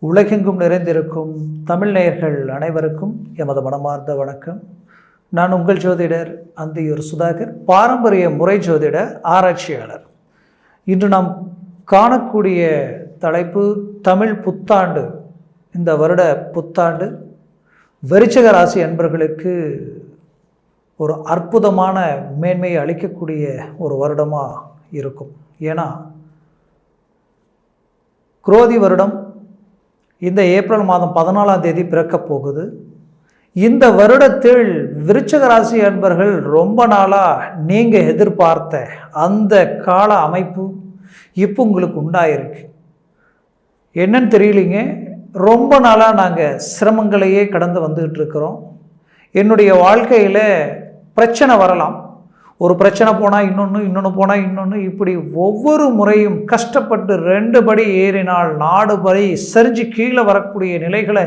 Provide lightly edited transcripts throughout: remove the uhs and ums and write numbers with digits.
உலகெங்கும் நிறைந்திருக்கும் தமிழ் நேயர்கள் அனைவருக்கும் எமது மனமார்ந்த வணக்கம். நான் உங்கள் ஜோதிடர் அந்தியூர் சுதாகர், பாரம்பரிய முறை ஜோதிட ஆராய்ச்சியாளர். இன்று நாம் காணக்கூடிய தலைப்பு தமிழ் புத்தாண்டு. இந்த வருட புத்தாண்டு விருச்சிக ராசி அன்பர்களுக்கு ஒரு அற்புதமான மேன்மையை அளிக்கக்கூடிய ஒரு வருடமாக இருக்கும். ஏன்னா குரோதி வருடம் இந்த ஏப்ரல் மாதம் 14ஆம் தேதி பிறக்கப் போகுது. இந்த வருடத்தில் விருச்சிக ராசி அன்பர்கள் ரொம்ப நாளாக நீங்கள் எதிர்பார்த்த அந்த கால அமைப்பு இப்போ உங்களுக்கு உண்டாயிருக்கு. என்னன்னு தெரியலிங்க, ரொம்ப நாளாக நாங்கள் சிரமங்களையே கடந்து வந்துக்கிட்டு இருக்கிறோம். என்னுடைய வாழ்க்கையில் பிரச்சனை வரலாம், ஒரு பிரச்சனை போனால் இன்னொன்று போனால் இன்னொன்று, இப்படி ஒவ்வொரு முறையும் கஷ்டப்பட்டு 2 படி ஏறினால் 4 படி சரிஞ்சு கீழே வரக்கூடிய நிலைகளை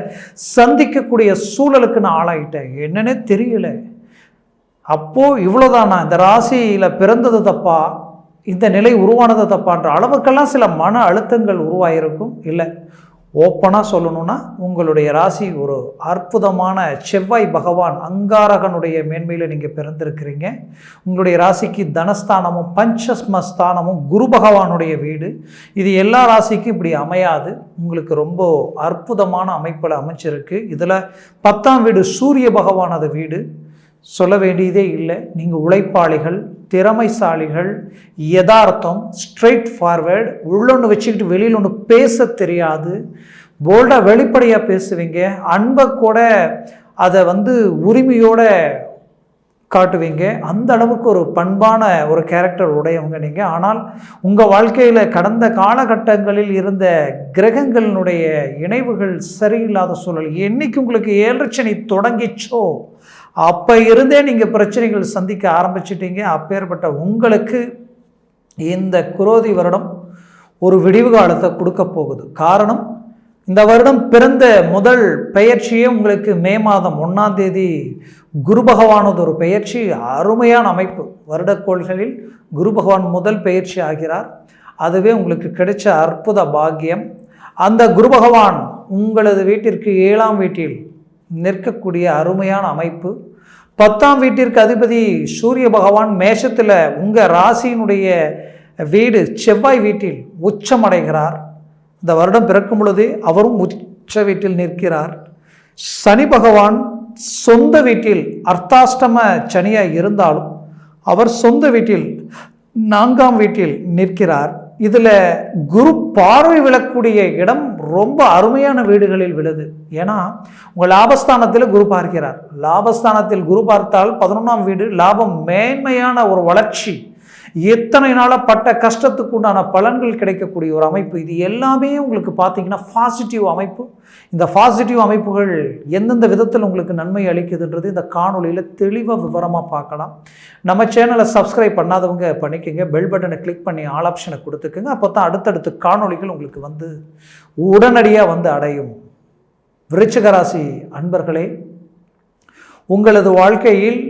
சந்திக்கக்கூடிய சூழலுக்கு நான் ஆளாயிட்டேன். என்னன்னே தெரியல. அப்போது இவ்வளோதானா, இந்த ராசியில் பிறந்தது தப்பா, இந்த நிலை உருவானது தப்பான்ற அளவுக்கெல்லாம் சில மன அழுத்தங்கள் உருவாயிருக்கும். இல்லை, ஓப்பனாக சொல்லணும்னா உங்களுடைய ராசி ஒரு அற்புதமான செவ்வாய் பகவான் அங்காரகனுடைய மேன்மையில் நீங்கள் பிறந்திருக்கிறீங்க. உங்களுடைய ராசிக்கு தனஸ்தானமும் பஞ்சமஸ்தானமும் குரு பகவானுடைய வீடு. இது எல்லா ராசிக்கும் இப்படி அமையாது. உங்களுக்கு ரொம்ப அற்புதமான அமைப்பில் அமைச்சிருக்கு. இதில் 10ஆம் வீடு சூரிய பகவானது வீடு. சொல்ல வேண்டியதே இல்லை. நீங்கள் உழைப்பாளிகள், திறமைசாலிகள், யதார்த்தம், ஸ்ட்ரெயிட் ஃபார்வேர்டு, உள்ளொன்று வச்சுக்கிட்டு வெளியில் ஒன்று பேச தெரியாது, போல்டாக வெளிப்படையாக பேசுவீங்க, அன்பை கூட அதை உரிமையோடு காட்டுவீங்க. அந்த அளவுக்கு ஒரு பண்பான ஒரு கேரக்டர் உடையவங்க நீங்கள். ஆனால் உங்கள் வாழ்க்கையில் கடந்த காலகட்டங்களில் இருந்த கிரகங்களினுடைய இணைவுகள் சரியில்லாத சூழல், என்னைக்கு உங்களுக்கு 7 சனி தொடங்கிச்சோ அப்போ இருந்தே நீங்கள் பிரச்சனைகள் சந்திக்க ஆரம்பிச்சிட்டீங்க. அப்பேற்பட்ட உங்களுக்கு இந்த குரோதி வருடம் ஒரு விடிவு காலத்தை கொடுக்க போகுது. காரணம், இந்த வருடம் பிறந்த முதல் பெயர்ச்சியே உங்களுக்கு மே மாதம் 1ஆம் தேதி குரு பகவானது ஒரு பெயர்ச்சி. அருமையான அமைப்பு. வருடக்கோள்களில் குரு பகவான் முதல் பெயர்ச்சி ஆகிறார். அதுவே உங்களுக்கு கிடைச்ச அற்புத பாக்கியம். அந்த குரு பகவான் உங்களது வீட்டிற்கு 7ஆம் வீட்டில் நிற்கக்கூடிய அருமையான அமைப்பு. 10ஆம் வீட்டிற்கு அதிபதி சூரிய பகவான் மேஷத்தில் உங்கள் ராசியினுடைய வீடு செவ்வாய் வீட்டில் உச்சமடைகிறார். இந்த வருடம் பிறக்கும் பொழுது அவரும் உச்ச வீட்டில் நிற்கிறார். சனி பகவான் சொந்த வீட்டில் அர்த்தாஷ்டம சனியாக இருந்தாலும் அவர் சொந்த வீட்டில் 4ஆம் வீட்டில் நிற்கிறார். இதில் குரு பார்வை விழக்கூடிய இடம் ரொம்ப அருமையான வீடுகளில் விழுது. ஏன்னா உங்கள் லாபஸ்தானத்தில் குரு பார்க்கிறார். லாபஸ்தானத்தில் குரு பார்த்தால் 11ஆம் வீடு லாபம், மேன்மையான ஒரு வளர்ச்சி, எத்தனை நாளாக பட்ட கஷ்டத்துக்கு உண்டான பலன்கள் கிடைக்கக்கூடிய ஒரு அமைப்பு. இது எல்லாமே உங்களுக்கு பார்த்தீங்கன்னா பாசிட்டிவ் அமைப்பு. இந்த பாசிட்டிவ் அமைப்புகள் எந்தெந்த விதத்தில் உங்களுக்கு நன்மை அளிக்குதுன்றது இந்த காணொலியில் தெளிவாக விவரமாக பார்க்கலாம். நம்ம சேனலை சப்ஸ்கிரைப் பண்ணாதவங்க பண்ணிக்கோங்க, பெல் பட்டனை கிளிக் பண்ணி ஆல் ஆப்ஷனை கொடுத்துக்கோங்க. அப்போ தான் அடுத்தடுத்து காணொலிகள் உங்களுக்கு உடனடியாக அடையும். விருச்சிக ராசி அன்பர்களே, உங்களது வாழ்க்கையில்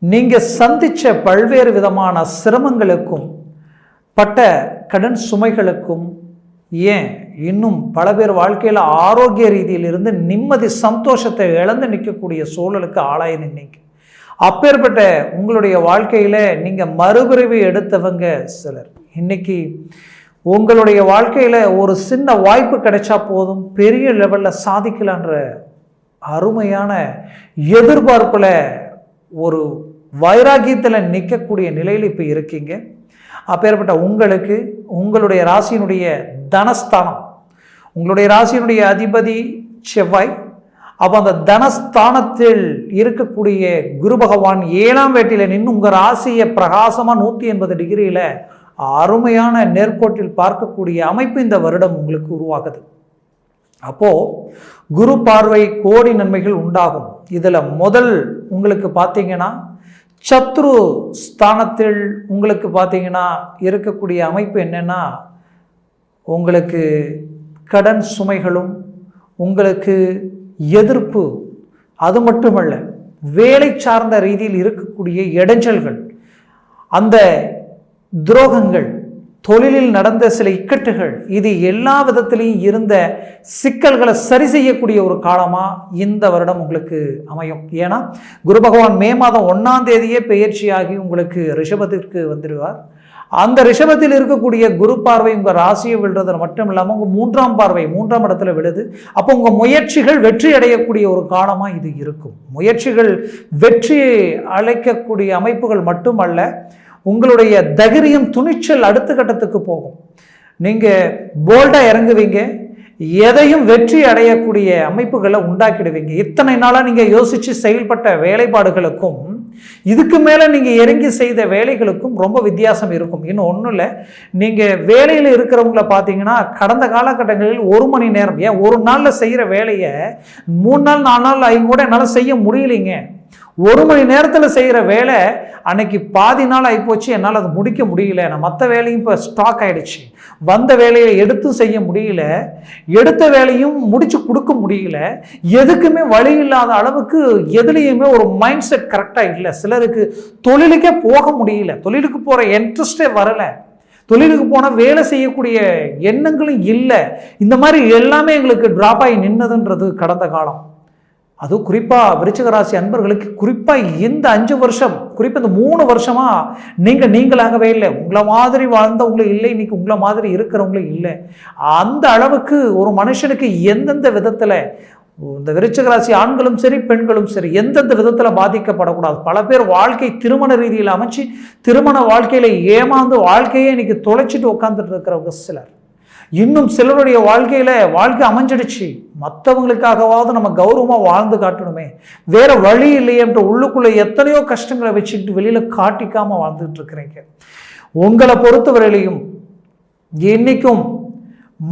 நீங்கள் சந்தித்த பல்வேறு விதமான சிரமங்களுக்கும் பட்ட கடன் சுமைகளுக்கும், ஏன் இன்னும் பல பேர் வாழ்க்கையில் ஆரோக்கிய ரீதியிலிருந்து நிம்மதி சந்தோஷத்தை இழந்து நிற்கக்கூடிய சூழலுக்கு ஆளாய் நின்னீங்க. அப்பேற்பட்ட உங்களுடைய வாழ்க்கையில் நீங்கள் மறுபிறவி எடுத்தவங்க சிலர் இன்னைக்கு உங்களுடைய வாழ்க்கையில் ஒரு சின்ன வாய்ப்பு கிடைச்சா போதும் பெரிய லெவலில் சாதிக்கலான்ற அருமையான எதிர்பார்ப்பில் ஒரு வைராகியத்தில் நிற்கக்கூடிய நிலையில் இப்போ இருக்கீங்க. அப்பேற்பட்ட உங்களுக்கு உங்களுடைய ராசியினுடைய தனஸ்தானம், உங்களுடைய ராசியினுடைய அதிபதி செவ்வாய். அப்போ அந்த தனஸ்தானத்தில் இருக்கக்கூடிய குரு பகவான் 7ஆம் வீட்டில் நின்று உங்கள் ராசியை பிரகாசமாக 180 டிகிரியில் அருமையான நேர்கோட்டில் பார்க்கக்கூடிய அமைப்பு இந்த வருடம் உங்களுக்கு உருவாகுது. அப்போது குரு பார்வை கோடி நன்மைகள் உண்டாகும். இதில் முதல் உங்களுக்கு பார்த்தீங்கன்னா சத்ரு ஸ்தானத்தில் உங்களுக்கு பார்த்தீங்கன்னா இருக்கக்கூடிய அமைப்பு என்னென்னா, உங்களுக்கு கடன் சுமைகளும், உங்களுக்கு எதிர்ப்பு, அது மட்டுமல்ல வேலை சார்ந்த ரீதியில் இருக்கக்கூடிய இடைஞ்சல்கள், அந்த துரோகங்கள், தொழிலில் நடந்த சில இக்கட்டுகள், இது எல்லா விதத்திலையும் இருந்த சிக்கல்களை சரி செய்யக்கூடிய ஒரு காலமாக இந்த வருடம் உங்களுக்கு அமையும். ஏன்னா குரு பகவான் மே மாதம் 1ஆம் தேதியே பெயர்ச்சியாகி உங்களுக்கு ரிஷபத்திற்கு வந்துடுவார். அந்த ரிஷபத்தில் இருக்கக்கூடிய குரு பார்வை உங்கள் ராசியை விழுறது மட்டும் இல்லாமல் உங்கள் 3ஆம் பார்வை 3ஆம் இடத்துல விழுது. அப்போ உங்கள் முயற்சிகள் வெற்றி அடையக்கூடிய ஒரு காலமாக இது இருக்கும். முயற்சிகள் வெற்றி அழைக்கக்கூடிய அமைப்புகள் மட்டுமல்ல, உங்களுடைய தைரியம் துணிச்சல் அடுத்த கட்டத்துக்கு போகும். நீங்கள் போல்டாக இறங்குவீங்க, எதையும் வெற்றி அடையக்கூடிய அமைப்புகளை உண்டாக்கிடுவீங்க. இத்தனை நாளாக நீங்கள் யோசித்து செயல்பட்ட வேலைப்பாடுகளுக்கும் இதுக்கு மேலே நீங்கள் இறங்கி செய்த வேலைகளுக்கும் ரொம்ப வித்தியாசம் இருக்கும். இன்னும் ஒன்றும் இல்லை, நீங்கள் வேலையில் இருக்கிறவங்கள பார்த்தீங்கன்னா கடந்த காலகட்டங்களில் 1 மணி நேரம், ஏன் ஒரு நாளில் செய்கிற வேலையை 3 நாள் 4 நாள் ஆகி கூட என்னால் செய்ய முடியலைங்க. 1 மணி நேரத்தில் செய்கிற வேலை அன்னைக்கு பாதி நாள் ஆகிப்போச்சு, என்னால் அது முடிக்க முடியல. நான் மற்ற வேலையும் இப்போ ஸ்டாக் ஆகிடுச்சு, வந்த வேலையை எடுத்து செய்ய முடியல, எடுத்த வேலையும் முடிச்சு கொடுக்க முடியல. எதுக்குமே வழி இல்லாத அளவுக்கு எதுலேயுமே ஒரு மைண்ட் செட் கரெக்டாக இல்லை. சிலருக்கு தொழிலுக்கே போக முடியல, தொழிலுக்கு போகிற இன்ட்ரெஸ்டே வரலை, தொழிலுக்கு போனால் வேலை செய்யக்கூடிய எண்ணங்களும் இல்லை. இந்த மாதிரி எல்லாமே எங்களுக்கு ட்ராப் ஆகி நின்னதுன்றது கடந்த காலம். அதுவும் குறிப்பாக விருச்சிக ராசி அன்பர்களுக்கு குறிப்பாக இந்த 5 வருஷம், குறிப்பாக இந்த 3 வருஷமாக நீங்களாகவே இல்லை. உங்களை மாதிரி வாழ்ந்தவங்களும் இல்லை, இன்னைக்கு உங்களை மாதிரி இருக்கிறவங்களும் இல்லை. அந்த அளவுக்கு ஒரு மனுஷனுக்கு எந்தெந்த விதத்தில், இந்த விருச்சிக ராசி ஆண்களும் சரி பெண்களும் சரி, எந்தெந்த விதத்தில் பாதிக்கப்படக்கூடாது. பல பேர் வாழ்க்கை திருமண ரீதியில் அமைச்சு திருமண வாழ்க்கையில் ஏமாந்து வாழ்க்கையே இன்னைக்கு தொலைச்சிட்டு உட்காந்துட்டு இருக்கிறவங்க சிலர். இன்னும் சிலருடைய வாழ்க்கை அமைஞ்சிடுச்சு, மற்றவங்களுக்காகவாவது நம்ம கௌரவமாக வாழ்ந்து காட்டணுமே, வேற வழி இல்லையென்ற உள்ளுக்குள்ளே எத்தனையோ கஷ்டங்களை வச்சுக்கிட்டு வெளியில் காட்டிக்காமல் வாழ்ந்துட்டு இருக்கிறீங்க. உங்களை பொறுத்தவரையிலையும் இன்னைக்கும்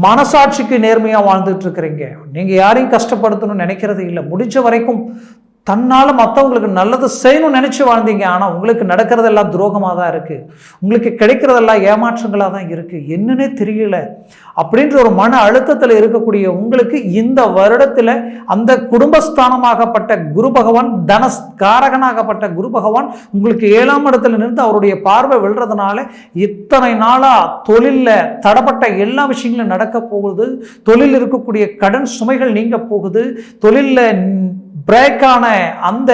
மனசாட்சிக்கு நேர்மையாக வாழ்ந்துட்டு இருக்கிறீங்க. நீங்கள் யாரையும் கஷ்டப்படுத்தணும்னு நினைக்கிறது இல்லை. முடிஞ்ச வரைக்கும் தன்னால் மற்றவங்களுக்கு நல்லது செய்யணும்னு நினச்சி வாழ்ந்தீங்க. ஆனால் உங்களுக்கு நடக்கிறதெல்லாம் துரோகமாக தான் இருக்குது, உங்களுக்கு கிடைக்கிறதெல்லாம் ஏமாற்றங்களாக தான் இருக்குது. என்னன்னே தெரியல அப்படின்ற ஒரு மன அழுத்தத்தில் இருக்கக்கூடிய உங்களுக்கு இந்த வருடத்தில் அந்த குடும்பஸ்தானமாகப்பட்ட குரு பகவான், தனஸ்காரகனாகப்பட்ட குரு பகவான் உங்களுக்கு 7ஆம் இடத்துல நின்று அவருடைய பார்வை விழுறதுனால இத்தனை நாளாக தொழிலில் தடப்பட்ட எல்லா விஷயங்களும் நடக்க போகுது. தொழில் இருக்கக்கூடிய கடன் சுமைகள் நீங்க போகுது. தொழிலில் பிரேக்கான அந்த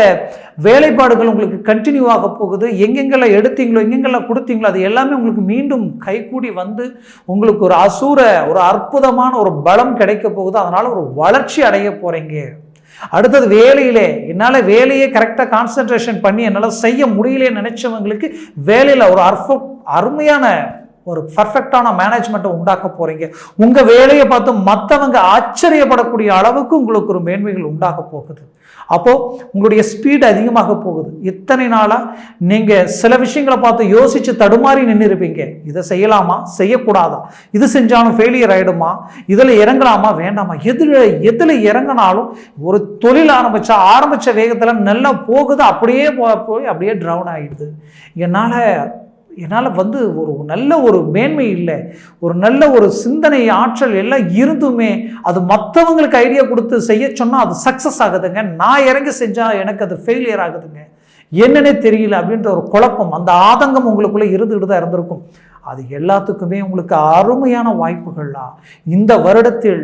வேலைப்பாடுகள் உங்களுக்கு கண்டினியூ ஆக போகுது. எங்கெங்கெல்லாம் எடுத்தீங்களோ எங்கெங்கெல்லாம் கொடுத்தீங்களோ அது எல்லாமே உங்களுக்கு மீண்டும் கைகூடி வந்து உங்களுக்கு ஒரு அற்புதமான ஒரு பலம் கிடைக்க போகுது. அதனால ஒரு வளர்ச்சி அடைய போறீங்க. அடுத்தது வேலையிலே என்னால் வேலையே கரெக்டாக கான்சன்ட்ரேஷன் பண்ணி என்னால் செய்ய முடியலன்னு நினைச்சவங்களுக்கு வேலையில் ஒரு அருமையான ஒரு பர்ஃபெக்டான மேனேஜ்மெண்ட்டை உண்டாக்க போறீங்க. உங்க வேலையை பார்த்து மற்றவங்க ஆச்சரியப்படக்கூடிய அளவுக்கு உங்களுக்கு ஒரு மேன்மைகள் உண்டாக போகுது. அப்போ உங்களுடைய ஸ்பீடு அதிகமாக போகுது. இத்தனை நாளா நீங்க சில விஷயங்களை பார்த்து யோசிச்சு தடுமாறி நின்று இருப்பீங்க. இதை செய்யலாமா செய்யக்கூடாதா, இது செஞ்சாலும் ஃபெயிலியர் ஆயிடுமா, இதுல இறங்கலாமா வேண்டாமா, எதுல இறங்கினாலும் ஒரு தொழில் ஆரம்பிச்ச வேகத்துல நல்லா போகுது, அப்படியே போய் அப்படியே ட்ரவுன் ஆயிடுது. என்னால் ஒரு நல்ல ஒரு மேன்மை இல்லை, ஒரு நல்ல ஒரு சிந்தனை ஆற்றல் எல்லாம் இருந்துமே அது மற்றவங்களுக்கு ஐடியா கொடுத்து செய்ய சொன்னால் அது சக்ஸஸ் ஆகுதுங்க, நான் இறங்கி செஞ்சால் எனக்கு அது ஃபெயிலியர் ஆகுதுங்க, என்னன்னே தெரியல அப்படின்ற ஒரு குழப்பம், அந்த ஆதங்கம் உங்களுக்குள்ளே இருந்துகிட்டு தான் இருந்திருக்கும். அது எல்லாத்துக்குமே உங்களுக்கு அருமையான வாய்ப்புகள்லாம் இந்த வருடத்தில்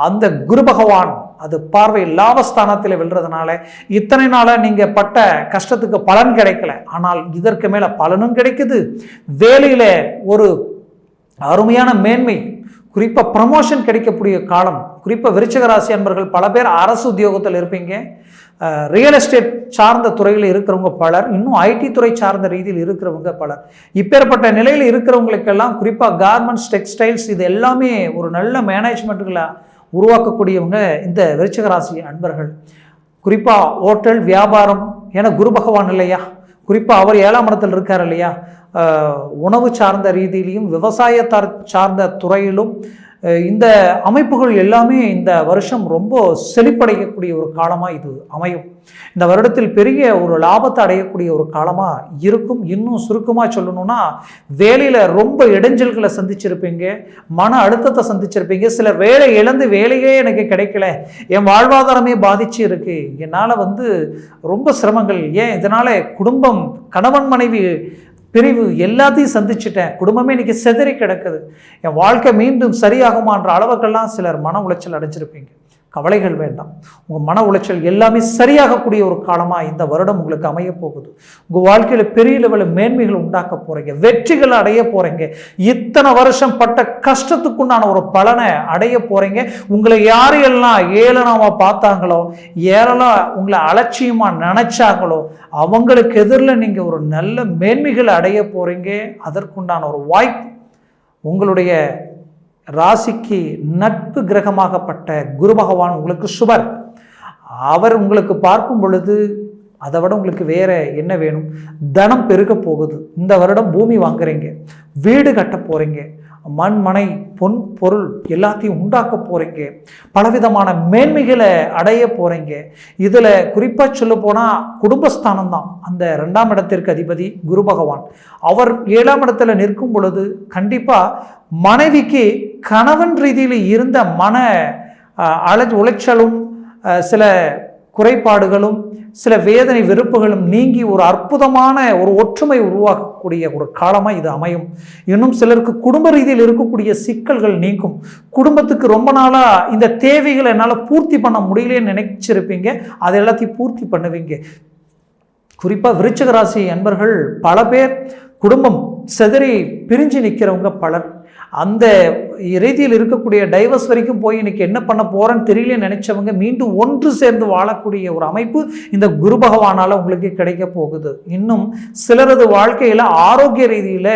அந்த குரு பகவான் அது பார்வை லாபஸ்தானத்தில் விழுறதுனால இத்தனை நாளாக நீங்கள் பட்ட கஷ்டத்துக்கு பலன் கிடைக்கல, ஆனால் இதற்கு மேலே பலனும் கிடைக்குது. வேலையில் ஒரு அருமையான மேன்மை, குறிப்பாக ப்ரமோஷன் கிடைக்கக்கூடிய காலம். குறிப்பாக விருச்சிக ராசி அன்பர்கள் பல பேர் அரசு உத்தியோகத்தில் இருப்பீங்க, ரியல் எஸ்டேட் சார்ந்த துறையில் இருக்கிறவங்க பலர், இன்னும் ஐடி துறை சார்ந்த ரீதியில் இருக்கிறவங்க பலர். இப்பேற்பட்ட நிலையில் இருக்கிறவங்களுக்கெல்லாம் குறிப்பாக கார்மெண்ட்ஸ், டெக்ஸ்டைல்ஸ் இது எல்லாமே ஒரு நல்ல மேனேஜ்மெண்ட்டுகளை உருவாக்கக்கூடியவங்க இந்த விருச்சிக ராசி அன்பர்கள். குறிப்பாக ஹோட்டல் வியாபாரம், ஏன்னா குரு பகவான் இல்லையா, குறிப்பாக அவர் 7ஆம் இடத்தில் இருக்கார் இல்லையா, உணவு சார்ந்த ரீதியிலையும் விவசாயத்தார் சார்ந்த துறையிலும் இந்த அமைப்புகள் எல்லாமே இந்த வருஷம் ரொம்ப செழிப்படையக்கூடிய ஒரு காலமாக இது அமையும். இந்த வருடத்தில் பெரிய ஒரு லாபத்தை அடையக்கூடிய ஒரு காலமாக இருக்கும். இன்னும் சுருக்கமாக சொல்லணும்னா வேலையில் ரொம்ப இடைஞ்சல்களை சந்திச்சிருப்பீங்க, மன அழுத்தத்தை சந்திச்சிருப்பீங்க. சிலர் வேலை இழந்து வேலையே எனக்கு கிடைக்கல, என் வாழ்வாதாரமே பாதிச்சு இருக்கு, என்னால் ரொம்ப சிரமங்கள், ஏன் இதனால் குடும்பம் கணவன் மனைவி பிரிவு எல்லாத்தையும் சந்திச்சிட்டேன், குடும்பமே இன்னைக்கு சிதறி கிடக்குது, என் வாழ்க்கை மீண்டும் சரியாகுமான்ற அளவுக்கெல்லாம் சிலர் மன உளைச்சல் அடைஞ்சிருப்பீங்க. கவலைகள் வேண்டாம். உங்கள் மன உளைச்சல் எல்லாமே சரியாகக்கூடிய ஒரு காலமாக இந்த வருடம் உங்களுக்கு அமைய போகுது. உங்கள் வாழ்க்கையில் பெரிய லெவலில் மேன்மைகள் உண்டாக்க போகிறீங்க, வெற்றிகளை அடைய போகிறீங்க. இத்தனை வருஷம் பட்ட கஷ்டத்துக்குண்டான ஒரு பலனை அடைய போகிறீங்க. உங்களை யாரையெல்லாம் ஏளனமாக பார்த்தாங்களோ, ஏறலாம் உங்களை அலட்சியமாக நினைச்சாங்களோ, அவங்களுக்கு எதிரில் நீங்கள் ஒரு நல்ல மேன்மைகளை அடைய போகிறீங்க. அதற்குண்டான ஒரு வாய்ப்பு உங்களுடைய ராசிக்கு நட்பு கிரகமாகப்பட்ட குரு பகவான் உங்களுக்கு சுபர். அவர் உங்களுக்கு பார்க்கும் பொழுது அதை விட உங்களுக்கு வேற என்ன வேணும்? தனம் பெருக போகுது. இந்த வருடம் பூமி வாங்குறீங்க, வீடு கட்ட போறீங்க, மண் மனை பொன் பொருள் எல்லாத்தையும் உண்டாக்க போறீங்க, பலவிதமான மேன்மைகளை அடைய போறீங்க. இதுல குறிப்பா சொல்ல போனா குடும்பஸ்தானம் தான் அந்த 2ஆம் இடத்திற்கு அதிபதி குரு பகவான். அவர் 7ஆம் இடத்துல நிற்கும் பொழுது கண்டிப்பா மனைவிக்கு கணவன் ரீதியில் இருந்த மன உளைச்சலும் சில குறைபாடுகளும் சில வேதனை வெறுப்புகளும் நீங்கி ஒரு அற்புதமான ஒரு ஒற்றுமை உருவாக்கக்கூடிய ஒரு காலமாக இது அமையும். இன்னும் சிலருக்கு குடும்ப ரீதியில் இருக்கக்கூடிய சிக்கல்கள் நீங்கும். குடும்பத்துக்கு ரொம்ப நாளாக இந்த தேவைகளை என்னால் பூர்த்தி பண்ண முடியலன்னு நினைச்சிருப்பீங்க, அதை எல்லாத்தையும் பூர்த்தி பண்ணுவீங்க. குறிப்பாக விருச்சிக ராசி அன்பர்கள் பல பேர் குடும்பம் செதறி பிரிஞ்சு நிற்கிறவங்க பலர். அந்த ரீதியில் இருக்கக்கூடிய டைவர்ஸ் வரைக்கும் போய் இன்னைக்கு என்ன பண்ண போறேன்னு தெரியல நினைச்சவங்க மீண்டும் ஒன்று சேர்ந்து வாழக்கூடிய ஒரு அமைப்பு இந்த குரு பகவானால உங்களுக்கு கிடைக்க போகுது. இன்னும் சிலரது வாழ்க்கையில ஆரோக்கிய ரீதியில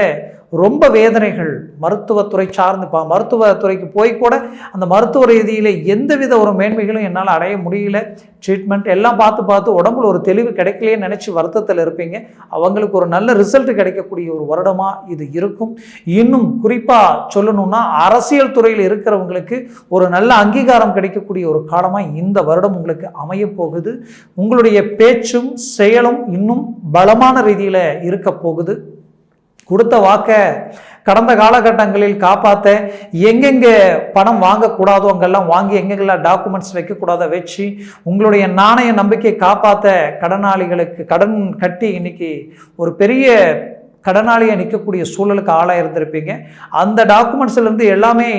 ரொம்ப வேதனைகள், மருத்துவத்துறை சார்ந்து மருத்துவத்துறைக்கு போய் கூட அந்த மருத்துவ ரீதியில் எந்தவித ஒரு மேன்மைகளும் என்னால் அடைய முடியல, ட்ரீட்மெண்ட் எல்லாம் பார்த்து உடம்புல ஒரு தெளிவு கிடைக்கலையே நினச்சி வருத்தத்தில் இருப்பீங்க. அவங்களுக்கு ஒரு நல்ல ரிசல்ட் கிடைக்கக்கூடிய ஒரு வருடமாக இது இருக்கும். இன்னும் குறிப்பாக சொல்லணும்னா அரசியல் துறையில் இருக்கிறவங்களுக்கு ஒரு நல்ல அங்கீகாரம் கிடைக்கக்கூடிய ஒரு காலமாக இந்த வருடம் உங்களுக்கு அமைய போகுது. உங்களுடைய பேச்சும் செயலும் இன்னும் பலமான ரீதியில் இருக்க போகுது. கொடுத்த வாக்க கடந்த காலகட்டங்களில் காப்பாற்ற எங்கெங்கே பணம் வாங்கக்கூடாதோ அங்கெல்லாம் வாங்கி எங்கெங்கெல்லாம் டாக்குமெண்ட்ஸ் வைக்கக்கூடாத வச்சு உங்களுடைய நாணய நம்பிக்கை காப்பாற்ற கடனாளிகளுக்கு கடன் கட்டி இன்னைக்கு ஒரு பெரிய கடனாளியை நிற்கக்கூடிய சூழலுக்கு ஆளாக இருந்திருப்பீங்க. அந்த டாக்குமெண்ட்ஸ்லேருந்து எல்லாமே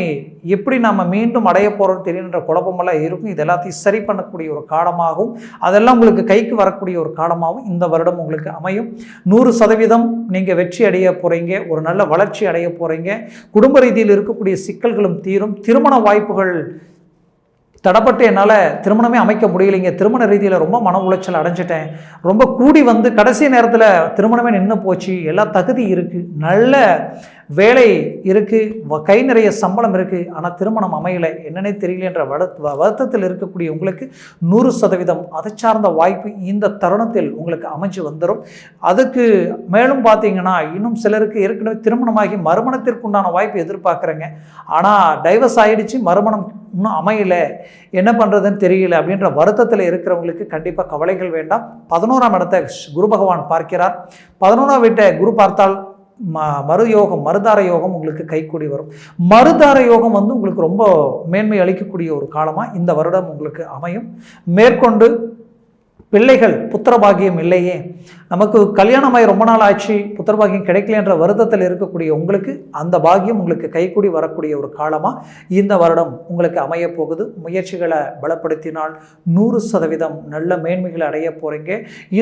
எப்படி நம்ம மீண்டும் அடைய போகிறோம்னு தெரியுன்ற குழப்பமெல்லாம் இருக்கும். இது எல்லாத்தையும் சரி பண்ணக்கூடிய ஒரு காலமாகவும் அதெல்லாம் உங்களுக்கு கைக்கு வரக்கூடிய ஒரு காலமாகவும் இந்த வருடம் உங்களுக்கு அமையும். 100% நீங்கள் வெற்றி அடைய போகிறீங்க, ஒரு நல்ல வளர்ச்சி அடைய போகிறீங்க. குடும்ப ரீதியில் இருக்கக்கூடிய சிக்கல்களும் தீரும். திருமண வாய்ப்புகள் தடப்பட்டு என்னால் திருமணமே அமைக்க முடியலைங்க, திருமண ரீதியில் ரொம்ப மன உளைச்சல் அடைஞ்சிட்டேன், ரொம்ப கூடி வந்து கடைசி நேரத்தில் திருமணமே நின்று போச்சு, எல்லா தகுதி இருக்குது, நல்ல வேலை இருக்குது, கை நிறைய சம்பளம் இருக்குது, ஆனால் திருமணம் அமையலை, என்னன்னே தெரியலன்ற வருத்தத்தில் இருக்கக்கூடிய உங்களுக்கு 100% அதை சார்ந்த வாய்ப்பு இந்த தருணத்தில் உங்களுக்கு அமைஞ்சு வந்துடும். அதுக்கு மேலும் பார்த்தீங்கன்னா இன்னும் சிலருக்கு ஏற்கனவே திருமணமாகி மறுமணத்திற்குண்டான வாய்ப்பு எதிர்பார்க்குறேங்க, ஆனால் டைவர்ஸ் ஆகிடுச்சு, மறுமணம் இன்னும் அமையலை, என்ன பண்ணுறதுன்னு தெரியல அப்படின்ற வருத்தத்தில் இருக்கிறவங்களுக்கு கண்டிப்பாக கவலைகள் வேண்டாம். 11ஆம் இடத்தை குரு பகவான் பார்க்கிறார். 11ஆம் வீட்டை குரு பார்த்தால் மறுயோகம், மறுதார யோகம் உங்களுக்கு கைக்கூடி வரும். மறுதார யோகம் உங்களுக்கு ரொம்ப மேன்மை அளிக்கக்கூடிய ஒரு காலமாக இந்த வருடம் உங்களுக்கு அமையும். மேற்கொண்டு பிள்ளைகள் புத்திரபாகியம் இல்லையே, நமக்கு கல்யாணமாகி ரொம்ப நாள் ஆச்சு, புத்திரபாகியம் கிடைக்கல என்ற வருத்தத்தில் இருக்கக்கூடிய உங்களுக்கு அந்த பாகியம் உங்களுக்கு கைக்கூடி வரக்கூடிய ஒரு காலமாக இந்த வருடம் உங்களுக்கு அமைய போகுது. முயற்சிகளை பலப்படுத்தினால் 100% நல்ல மேன்மைகளை அடைய போகிறீங்க.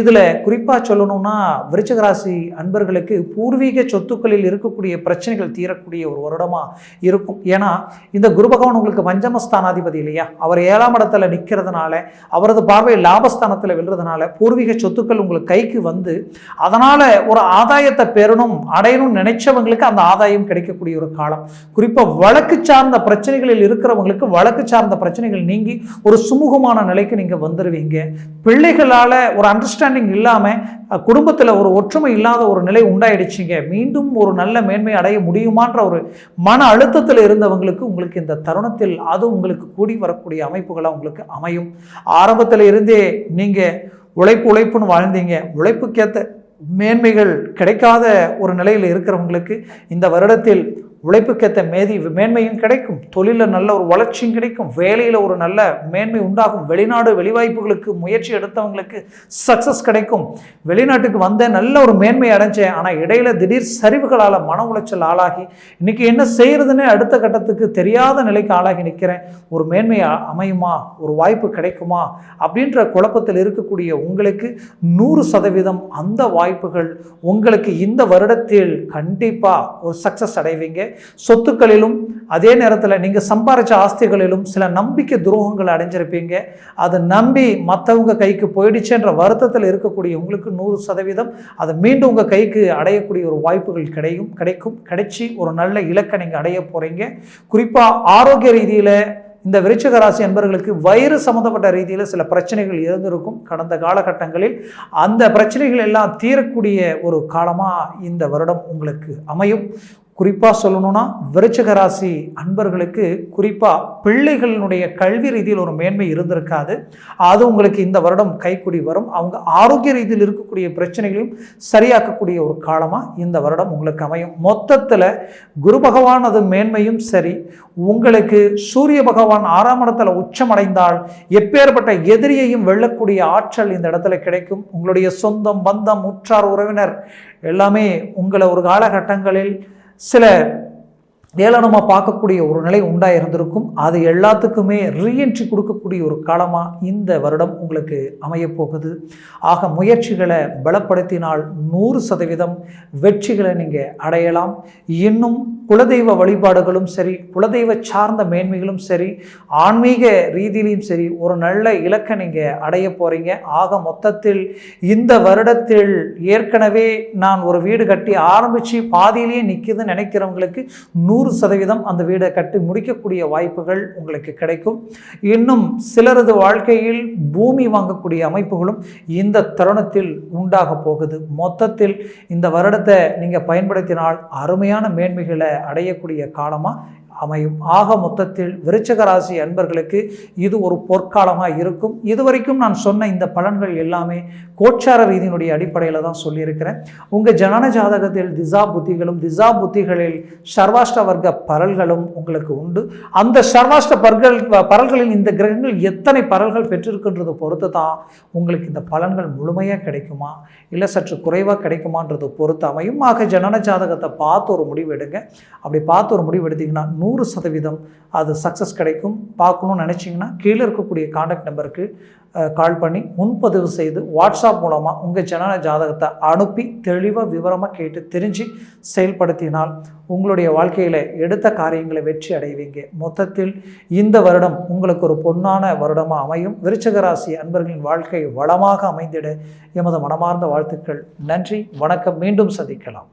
இதில் குறிப்பாக சொல்லணும்னா விருச்சிக ராசி அன்பர்களுக்கு பூர்வீக சொத்துக்களில் இருக்கக்கூடிய பிரச்சனைகள் தீரக்கூடிய ஒரு வருடமாக இருக்கும். ஏன்னா இந்த குரு பகவான் உங்களுக்கு பஞ்சமஸ்தானாதிபதி இல்லையா, அவர் 7ஆம் இடத்துல நிற்கிறதுனால, அவரது பார்வை லாபஸ்தானத்தில் விழுறதுனால பூர்வீக சொத்துக்கள் உங்களுக்கு கைக்கு வந்து அதனால ஒரு ஆதாயத்தை பெறணும் அடையணும்னு நினைச்சவங்களுக்கு அந்த ஆதாயம் கிடைக்கக்கூடிய ஒரு காலம். குறிப்பா வழக்கு சார்ந்த பிரச்சனைகளில் இருக்கிறவங்களுக்கு வழக்கு சார்ந்த பிரச்சனைகள் நீங்கி ஒரு சுமூகமான நிலைக்கு நீங்க வந்துருவீங்க. பிள்ளைகளால ஒரு அண்டர்ஸ்டாண்டிங் இல்லாம குடும்பத்துல ஒரு ஒற்றுமை இல்லாத ஒரு நிலை உண்டாயிடுச்சுங்க, மீண்டும் ஒரு நல்ல மேன்மை அடைய முடியுமான்ற ஒரு மன அழுத்தத்தில் இருந்தவங்களுக்கு உங்களுக்கு இந்த தருணத்தில் அது உங்களுக்கு கூடி வரக்கூடிய அமைப்புகளாக உங்களுக்கு அமையும். ஆரம்பத்தில் இருந்தே நீங்க உழைப்புன்னு வாழ்ந்தீங்க, உழைப்புக்கேற்ற மேன்மைகள் கிடைக்காத ஒரு நிலையில் இருக்கிறவங்களுக்கு இந்த வருடத்தில் உழைப்புக்கேற்ற மேன்மையும் கிடைக்கும், தொழிலில் நல்ல ஒரு வளர்ச்சியும் கிடைக்கும், வேலையில் ஒரு நல்ல மேன்மை உண்டாகும், வெளிநாடு வெளிவாய்ப்புகளுக்கு முயற்சி எடுத்தவங்களுக்கு சக்ஸஸ் கிடைக்கும். வெளிநாட்டுக்கு வந்தேன், நல்ல ஒரு மேன்மை அடைஞ்சேன், ஆனால் இடையில திடீர் சரிவுகளால் மன உளைச்சல் ஆளாகி இன்னைக்கு என்ன செய்யறதுன்னே அடுத்த கட்டத்துக்கு தெரியாத நிலைக்கு ஆளாகி நிற்கிறேன், ஒரு மேன்மை அமையுமா, ஒரு வாய்ப்பு கிடைக்குமா அப்படின்ற குழப்பத்தில் இருக்கக்கூடிய உங்களுக்கு 100% அந்த வாய்ப்புகள் உங்களுக்கு இந்த வருடத்தில் கண்டிப்பாக ஒரு சக்ஸஸ் அடைவீங்க. சொத்துக்களிலும் அதே நேரத்தில் நீங்கள் சம்பாதிச்ச ஆஸ்திகளிலும் சில நம்பிக்கை துரோகங்களை அடைஞ்சிருப்பீங்க. அதை நம்பி மற்றவங்க கைக்கு போயிடுச்சுன்ற வருத்தத்தில் இருக்கக்கூடிய உங்களுக்கு 100% அதை மீண்டும் உங்கள் கைக்கு அடையக்கூடிய ஒரு வாய்ப்புகள் கிடைச்சி ஒரு நல்ல இலக்கை நீங்கள் அடைய போகிறீங்க. குறிப்பாக ஆரோக்கிய ரீதியில் இந்த விருச்சிக ராசி அன்பர்களுக்கு வயிறு சம்பந்தப்பட்ட ரீதியில் சில பிரச்சனைகள் இருந்திருக்கும் கடந்த காலகட்டங்களில். அந்த பிரச்சனைகள் எல்லாம் தீரக்கூடிய ஒரு காலமாக இந்த வருடம் உங்களுக்கு அமையும். குறிப்பாக சொல்லணும்னா விருச்சிக ராசி அன்பர்களுக்கு குறிப்பாக பிள்ளைகளினுடைய கல்வி ரீதியில் ஒரு மேன்மை இருந்திருக்காது, அது உங்களுக்கு இந்த வருடம் கைக்கூடி வரும். அவங்க ஆரோக்கிய ரீதியில் இருக்கக்கூடிய பிரச்சனைகளையும் சரியாக்கக்கூடிய ஒரு காலமாக இந்த வருடம் உங்களுக்கு அமையும். மொத்தத்தில் குரு பகவானது மேன்மையும் சரி, உங்களுக்கு சூரிய பகவான் 6ஆம் இடத்துல உச்சமடைந்தால் எப்பேற்பட்ட எதிரியையும் வெல்லக்கூடிய ஆற்றல் இந்த இடத்துல கிடைக்கும். உங்களுடைய சொந்தம் பந்தம் உற்றார் உறவினர் எல்லாமே உங்களை ஒரு காலகட்டங்களில் சில ஏளனமாக பார்க்கக்கூடிய ஒரு நிலை உண்டாயிருந்திருக்கும். அது எல்லாத்துக்குமே ரீஎன்ட்ரி கொடுக்கக்கூடிய ஒரு காலமாக இந்த வருடம் உங்களுக்கு அமையப்போகுது. ஆக முயற்சிகளை பலப்படுத்தினால் 100% வெற்றிகளை நீங்கள் அடையலாம். இன்னும் குலதெய்வ வழிபாடுகளும் சரி, குலதெய்வ சார்ந்த மேன்மைகளும் சரி, ஆன்மீக ரீதியிலையும் சரி ஒரு நல்ல இலக்கை நீங்கள் அடைய போகிறீங்க. ஆக மொத்தத்தில் இந்த வருடத்தில் ஏற்கனவே நான் ஒரு வீடு கட்டி ஆரம்பித்து பாதியிலேயே நிற்குதுன்னு நினைக்கிறவங்களுக்கு 100% அந்த வீடை கட்டி முடிக்கக்கூடிய வாய்ப்புகள் உங்களுக்கு கிடைக்கும். இன்னும் சிலரது வாழ்க்கையில் பூமி வாங்கக்கூடிய அமைப்புகளும் இந்த தருணத்தில் உண்டாக போகுது. மொத்தத்தில் இந்த வருடத்தை நீங்கள் பயன்படுத்தினால் அருமையான மேன்மைகளை அடையக்கூடிய காலமாக அமையும். ஆக மொத்தத்தில் விருச்சிக ராசி அன்பர்களுக்கு இது ஒரு பொற்காலமாக இருக்கும். இதுவரைக்கும் நான் சொன்ன இந்த பலன்கள் எல்லாமே கோச்சார ரீதியினுடைய அடிப்படையில் தான் சொல்லியிருக்கிறேன். உங்கள் ஜனன ஜாதகத்தில் திசா புத்திகளில் சர்வாஷ்ட வர்க்க பரல்களும் உங்களுக்கு உண்டு. அந்த சர்வாஷ்ட பரல்களில் இந்த கிரகங்கள் எத்தனை பரல்கள் பெற்றிருக்கின்றது பொறுத்து தான் உங்களுக்கு இந்த பலன்கள் முழுமையாக கிடைக்குமா இல்லை சற்று குறைவாக கிடைக்குமான்றது பொறுத்து அமையும். ஆக ஜனன ஜாதகத்தை பார்த்து ஒரு முடிவு எடுங்க. அப்படி பார்த்து ஒரு முடிவு எடுத்தீங்கன்னா 100% அது சக்ஸஸ் கிடைக்கும். பார்க்கணும்னு நினச்சிங்கன்னா கீழே இருக்கக்கூடிய கான்டாக்ட் நம்பருக்கு கால் பண்ணி முன்பதிவு செய்து வாட்ஸ்அப் மூலமாக உங்கள் ஜனன ஜாதகத்தை அனுப்பி தெளிவாக விவரமாக கேட்டு தெரிஞ்சு செயல்படுத்தினால் உங்களுடைய வாழ்க்கையில் எடுத்த காரியங்களை வெற்றி அடைவீங்க. மொத்தத்தில் இந்த வருடம் உங்களுக்கு ஒரு பொன்னான வருடமாக அமையும். விருச்சிக ராசி அன்பர்களின் வாழ்க்கை வளமாக அமைந்திட எமது மனமார்ந்த வாழ்த்துக்கள். நன்றி, வணக்கம். மீண்டும் சந்திக்கலாம்.